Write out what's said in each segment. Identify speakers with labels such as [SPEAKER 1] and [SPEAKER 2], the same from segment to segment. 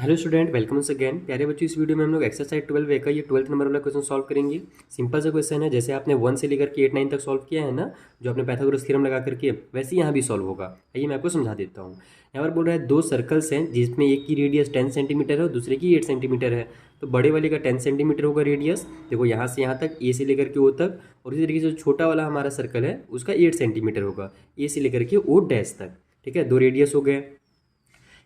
[SPEAKER 1] Hello student, welcome once again. प्यारे बच्चों, इस वीडियो में हम लोग एक्सरसाइज 12 का ये 12th नंबर वाला क्वेश्चन सॉल्व करेंगे। सिंपल सा क्वेश्चन है, जैसे आपने 1 से लेकर के 8 9 तक सॉल्व किया है ना, जो आपने पाइथागोरस थ्योरम लगा करके, वैसे ही यहाँ भी सॉल्व होगा। आइए मैं आपको समझा देता हूँ। यहाँ पर बोल रहा है दो सर्कल्स हैं जिसमें एक की रेडियस 10 सेंटीमीटर है और दूसरे की 8 सेंटीमीटर है। तो बड़े वाले का 10 सेंटीमीटर होगा रेडियस, देखो यहाँ से यहाँ तक, ए से लेकर के ओ तक। और इसी तरीके से जो छोटा वाला हमारा सर्कल है उसका 8 सेंटीमीटर होगा, ए से लेकर के ओ डैश तक। ठीक है, दो रेडियस हो गए।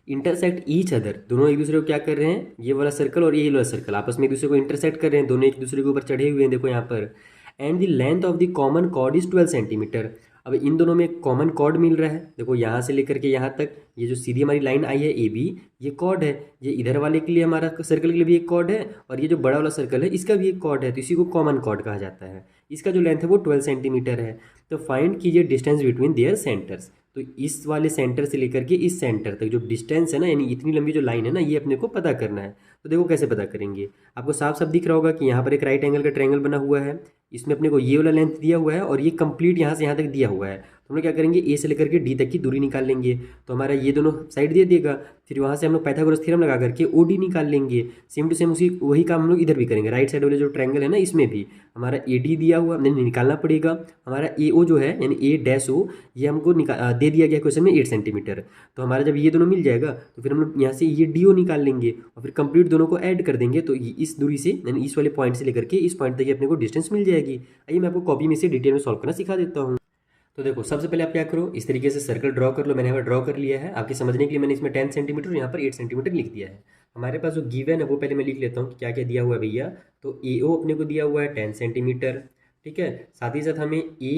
[SPEAKER 1] इंटरसेक्ट ईच अदर, दोनों एक दूसरे को क्या कर रहे हैं, ये वाला सर्कल और ये वाला सर्कल आपस में एक दूसरे को इंटरसेक्ट कर रहे हैं, दोनों एक दूसरे के ऊपर चढ़े हुए हैं, देखो यहाँ पर। And the length of the common chord is 12 centimetre. अब इन दोनों में एक कॉमन कॉर्ड मिल रहा है, देखो यहाँ से लेकर के यहाँ तक, ये जो सीधी हमारी लाइन आई है ए बी, ये कॉर्ड है। ये इधर वाले के लिए, हमारा सर्कल के लिए भी एक कॉर्ड है, और ये जो बड़ा वाला सर्कल है इसका भी एक कॉर्ड है, तो इसी को कॉमन कॉर्ड कहा जाता है। इसका जो लेंथ है वो 12 सेंटीमीटर है। तो फाइंड कीजिए डिस्टेंस बिटवीन देयर सेंटर्स। तो इस वाले सेंटर से लेकर के इस सेंटर तक जो डिस्टेंस है ना, यानी इतनी लंबी जो लाइन है ना, ये अपने को पता करना है। तो देखो कैसे पता करेंगे। आपको साफ साफ दिख रहा होगा कि यहाँ पर एक राइट एंगल का ट्रायंगल बना हुआ है, इसमें अपने को ये वाला लेंथ दिया हुआ है और ये कंप्लीट यहाँ से यहाँ तक दिया हुआ है। तो हम लोग क्या करेंगे, ए से लेकर के डी तक की दूरी निकाल लेंगे। तो हमारा ये दोनों साइड दे देगा, फिर वहाँ से हम लोग पाइथागोरस थ्योरम लगा करके ओ डी निकाल लेंगे। सेम टू सेम उसी वही काम हम लोग इधर भी करेंगे। राइट साइड वाले जो ट्रायंगल है ना, इसमें भी हमारा ए डी दिया हुआ हमने निकालना पड़ेगा। हमारा ए ओ जो है, यानी ए डैश ओ, ये हमको दे दिया गया क्वेश्चन में 8 सेंटीमीटर। तो हमारा जब ये दोनों मिल जाएगा तो फिर हम लोग यहाँ से ये डी ओ निकाल लेंगे और फिर कंप्लीट दोनों को ऐड कर देंगे। तो इस दूरी से, यानी इस वाले पॉइंट से लेकर के इस पॉइंट तक अपने को डिस्टेंस मिल जाएगी। आइए मैं आपको कॉपी में से डिटेल में सॉल्व करना सिखा देता हूँ। तो देखो, सबसे पहले आप क्या करो, इस तरीके से सर्कल ड्रॉ कर लो। मैंने यहाँ ड्रॉ कर लिया है, आपके समझने के लिए मैंने इसमें 10 सेंटीमीटर और यहाँ पर 8 सेंटीमीटर लिख दिया है। हमारे पास जो गिवन है वो पहले मैं लिख लेता हूँ कि क्या क्या दिया हुआ है भैया। तो ए ओ अपने को दिया हुआ है 10 सेंटीमीटर। ठीक है, साथ ही साथ हमें ए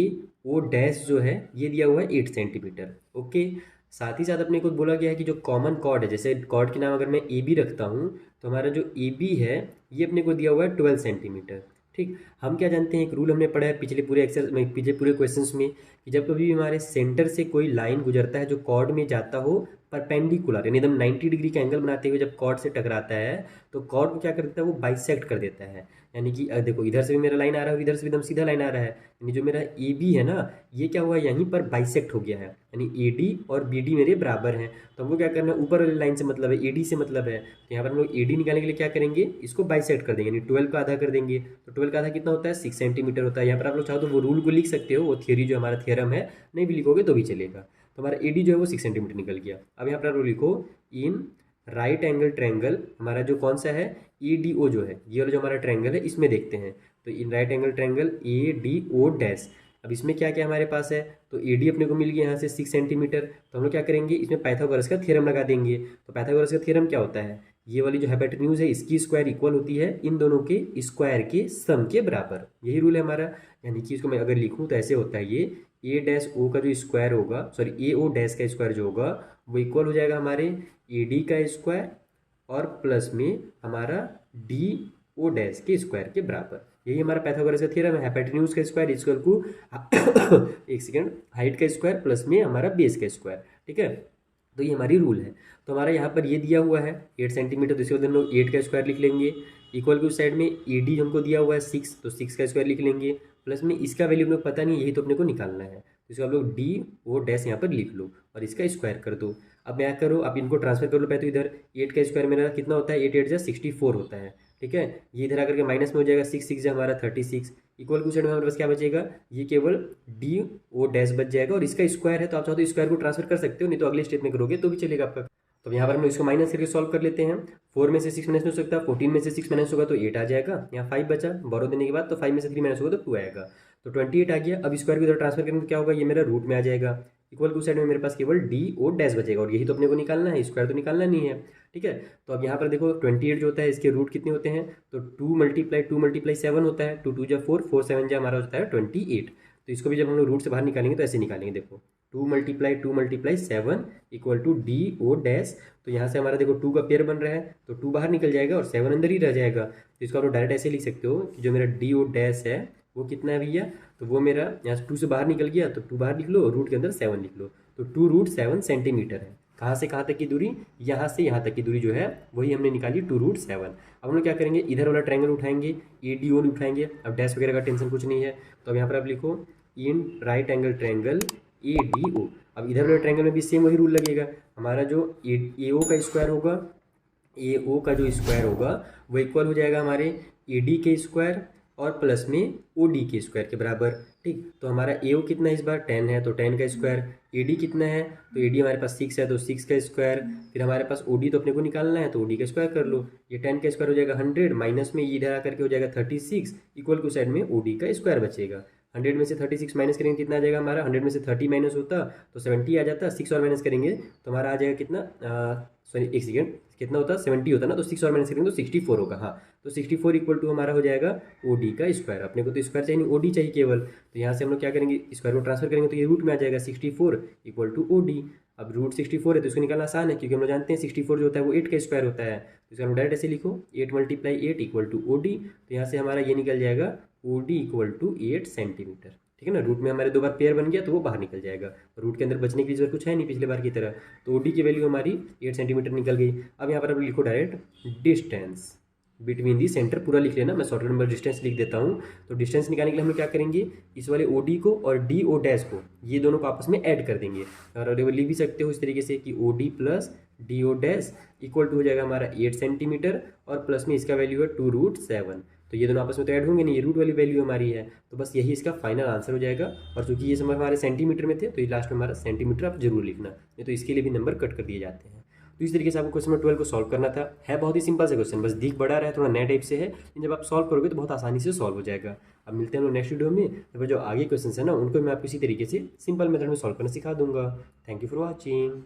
[SPEAKER 1] ओ डैश जो है ये दिया हुआ है 8 सेंटीमीटर। ओके, साथ ही साथ अपने को बोला गया है कि जो कॉमन कॉर्ड है, जैसे कॉर्ड के नाम अगर मैं ए बी रखता हूँ, तो हमारा जो ए बी है ये अपने को दिया हुआ है 12 सेंटीमीटर। ठीक, हम क्या जानते हैं, एक रूल हमने पढ़ा है पिछले पूरे एक्सर में, पिछले पूरे क्वेश्चंस में, कि जब कभी भी हमारे सेंटर से कोई लाइन गुजरता है जो कॉर्ड में जाता हो परपेंडिकुलर, यानी एकदम 90 डिग्री का एंगल बनाते हुए जब कॉर्ड से टकराता है, तो कॉर्ड को क्या करता है, वो बाइसेक्ट कर देता है। यानी कि देखो, इधर से भी मेरा लाइन आ रहा है, इधर से भी एकदम सीधा लाइन आ रहा है, यानी जो मेरा ए बी है ना, ये क्या हुआ, यहीं पर बाइसेक्ट हो गया है, यानी ए डी और बी डी मेरे बराबर हैं। तो हमको क्या करना है, ऊपर वाली लाइन से मतलब है, ए डी से मतलब है, तो यहाँ पर हम लोग ए डी निकालने के लिए क्या करेंगे, इसको बाइसेक्ट कर देंगे, यानी 12 का आधा कर देंगे। तो 12 का आधा कितना होता है, 6 सेंटीमीटर होता है। यहाँ पर आप लोग चाहो तो वो रूल को लिख सकते हो, वो थियरी जो हमारा थियरम है, नहीं भी लिखोगे तो भी चलेगा। तो हमारा ए डी जो है वो 6 सेंटीमीटर निकल गया। अब यहाँ पर आप लोग लिखो, इन राइट एंगल ट्रायंगल, हमारा जो कौन सा है, ए डी ओ जो है, ये वाला जो हमारा ट्रायंगल है, इसमें देखते हैं। तो in right angle triangle A D O dash, अब इसमें क्या क्या हमारे पास है, तो ए डी अपने को मिल गया यहाँ से 6 सेंटीमीटर। तो हम लोग क्या करेंगे, इसमें पाइथागोरस का थ्योरम लगा देंगे। तो पाइथागोरस का थ्योरम क्या होता है, ये वाली जो हाइपोटेन्यूज है इसकी स्क्वायर इक्वल होती है इन दोनों के स्क्वायर के सम के बराबर। यही रूल है हमारा। यानी कि इसको मैं अगर लिखूँ तो ऐसे होता है, ये ए डैश ओ का जो स्क्वायर होगा, सॉरी ए ओ डैश का स्क्वायर जो होगा, वो इक्वल हो जाएगा हमारे ए डी का स्क्वायर और प्लस में हमारा डी ओ डैश के स्क्वायर के बराबर। यही हमारा पाइथागोरस का थ्योरम है। हाइपोटेन्यूज का स्क्वायर इक्वल टू एक सेकेंड, हाइट का स्क्वायर प्लस में हमारा बेस का स्क्वायर। ठीक है, तो ये हमारी रूल है। तो हमारा यहाँ पर ये दिया हुआ है 8 सेंटीमीटर, तो इसके बाद हम लोग 8 का स्क्वायर लिख लेंगे। इक्वल की उस साइड में ए डी हमको दिया हुआ है 6, तो 6 का स्क्वायर लिख लेंगे। प्लस में इसका वैल्यू हमें पता नहीं, यही तो अपने को निकालना है, तो इसको आप लोग डी ओ डैश यहाँ पर लिख लो और इसका स्क्वायर कर दो। अब क्या करो, आप इनको ट्रांसफर कर लो पहले। तो इधर 8 का स्क्वायर मेरा कितना होता है, 8 8 जा 64 होता है। ठीक है, ये इधर आकर के माइनस में हो जाएगा, 6 6 हमारा 36। इक्वल टू साइड में हमारे पास क्या बचेगा, ये केवल डी ओ डैश बच जाएगा और इसका स्क्वायर है, तो आप चाहो तो स्क्वायर को ट्रांसफर कर सकते हो, नहीं तो अगले स्टेप में करोगे तो भी चलेगा आपका। तो यहाँ पर हम इसको माइनस करके सॉल्व कर लेते हैं। 4 में से 6 माइनस हो सकता है, 14 में से 6 माइनस होगा तो 8 आ जाएगा। यहाँ 5 बचा बोरो देने के बाद, तो 5 में से 3 माइनस होगा तो 2 आएगा, तो 28 आ गया। अब स्क्वायर को इधर ट्रांसफर करेंगे तो क्या होगा, ये मेरा रूट में आ जाएगा। इक्वल टू साइड में मेरे पास केवल डी ओ डैश बचेगा, और यही तो अपने को निकालना है, स्क्वायर तो निकालना नहीं है। ठीक है, तो अब यहाँ पर देखो 28 जो होता है इसके रूट कितने होते हैं, तो 2 × 7 होता है, 2 2 जा 4, 4 7 जा हमारा होता है 28। तो इसको भी जब हम लोग रूट से बाहर निकालेंगे तो ऐसे निकालेंगे, देखो 2 × 7 equal to D O dash. तो यहाँ से हमारा देखो 2 का पेयर बन रहा है, तो 2 बाहर निकल जाएगा और 7 अंदर ही रह जाएगा। तो इसको आप लोग डायरेक्ट ऐसे लिख सकते हो कि जो मेरा डी ओ डैश है वो कितना है भैया, तो वो मेरा यहाँ से 2 से बाहर निकल गया, तो 2 बाहर लिख लो और रूट के अंदर 7 लिख लो, तो 2√7 सेंटीमीटर है। कहाँ से कहाँ तक की दूरी, यहाँ से यहाँ तक की दूरी जो है वही हमने निकाली 2√7। अब हम लोग क्या करेंगे, इधर वाला ट्रायंगल उठाएंगे, ए डी ओ उठाएंगे। अब डैश वगैरह का टेंशन कुछ नहीं है, तो अब यहाँ पर आप लिखो in right angle triangle A D O. अब इधर वाले ट्रायंगल में भी सेम वही रूल लगेगा, हमारा जो ए ओ का स्क्वायर होगा ए ओ का जो स्क्वायर होगा वो इक्वल हो जाएगा हमारे ए डी के स्क्वायर और प्लस में ओ डी के स्क्वायर के बराबर। ठीक, तो हमारा ए ओ कितना है इस बार 10 है तो 10 का स्क्वायर, ए डी कितना है तो ए डी हमारे पास 6 है तो 6 का स्क्वायर, फिर हमारे पास ओ डी तो अपने को निकालना है तो ओ डी का स्क्वायर कर लो। ये 10 का स्क्वायर हो जाएगा 100 माइनस में ये इधर आकर के हो जाएगा 36 इक्वल टू साइड में ओ डी का स्क्वायर बचेगा। 100 में से 36 माइनस करेंगे कितना आ जाएगा हमारा, 100 में से 30 माइनस होता तो 70 आ जाता, 6 और माइनस करेंगे तो हमारा आ जाएगा कितना, सॉरी एक सेकेंड, कितना होता 70 होता ना, तो 6 और माइनस करेंगे तो 64 होगा। हाँ, तो 64 इक्वल टू हमारा हो जाएगा ओ डी का स्क्वायर। अपने को तो स्क्वायर चाहिए नहीं, ओ डी चाहिए केवल, तो यहाँ से हम लोग क्या करेंगे स्क्वायर को ट्रांसफर करेंगे तो ये रूट में आ जाएगा 64 इक्वल टू ओ डी। अब रूट 64 है तो इसको निकालना आसान है क्योंकि हम लोग जानते हैं 64 जो होता है वो 8 का स्क्वायर होता है, तो इसको हम डायरेक्ट ऐसे लिखो 8 × 8 इक्वल टू ओ डी। तो यहाँ से हमारा ये निकल जाएगा O D equal to 8 centimetre. ठीक है ना, रूट में हमारे 2 बार पेयर बन गया तो वो बाहर निकल जाएगा, रूट के अंदर बचने की जरूरत कुछ है नहीं पिछले बार की तरह। तो ओ डी की वैल्यू हमारी 8 सेंटीमीटर निकल गई। अब यहाँ पर आप लिखो direct distance between the centre, पूरा लिख लेना, मैं शॉर्टकट नंबर डिस्टेंस लिख देता हूँ। तो डिस्टेंस निकालने के लिए हम लोग क्या करेंगे, इस वाले ओ डी को और डी ओ डैश को ये दोनों को आपस में ऐड कर देंगे, और वो लिख भी सकते हो इस तरीके से कि O D plus D O dash equal to हो जाएगा हमारा 8 सेंटीमीटर और प्लस में इसका वैल्यू है 2√7। तो ये दोनों आपस में तो ऐड होंगे नहीं, ये रूट वाली वैल्यू हमारी है, तो बस यही इसका फाइनल आंसर हो जाएगा। और चूंकि ये समय हमारे सेंटीमीटर में थे तो ये लास्ट में हमारा सेंटीमीटर आप जरूर लिखना, नहीं तो इसके लिए भी नंबर कट कर दिए जाते हैं। तो इस तरीके से आपको क्वेश्चन नंबर 12 को सॉल्व करना था। है बहुत ही सिंपल सा क्वेश्चन, बस दिख बड़ा रहा है, थोड़ा नया टाइप से है, लेकिन जब आप सॉल्व करोगे तो बहुत आसानी से सॉल्व हो जाएगा। अब मिलते हैं हम लोग नेक्स्ट वीडियो में, तो जो आगे क्वेश्चन है ना उनको मैं आपको इसी तरीके से सिंपल मेथड में सॉल्व करना सिखा दूंगा। Thank you for watching.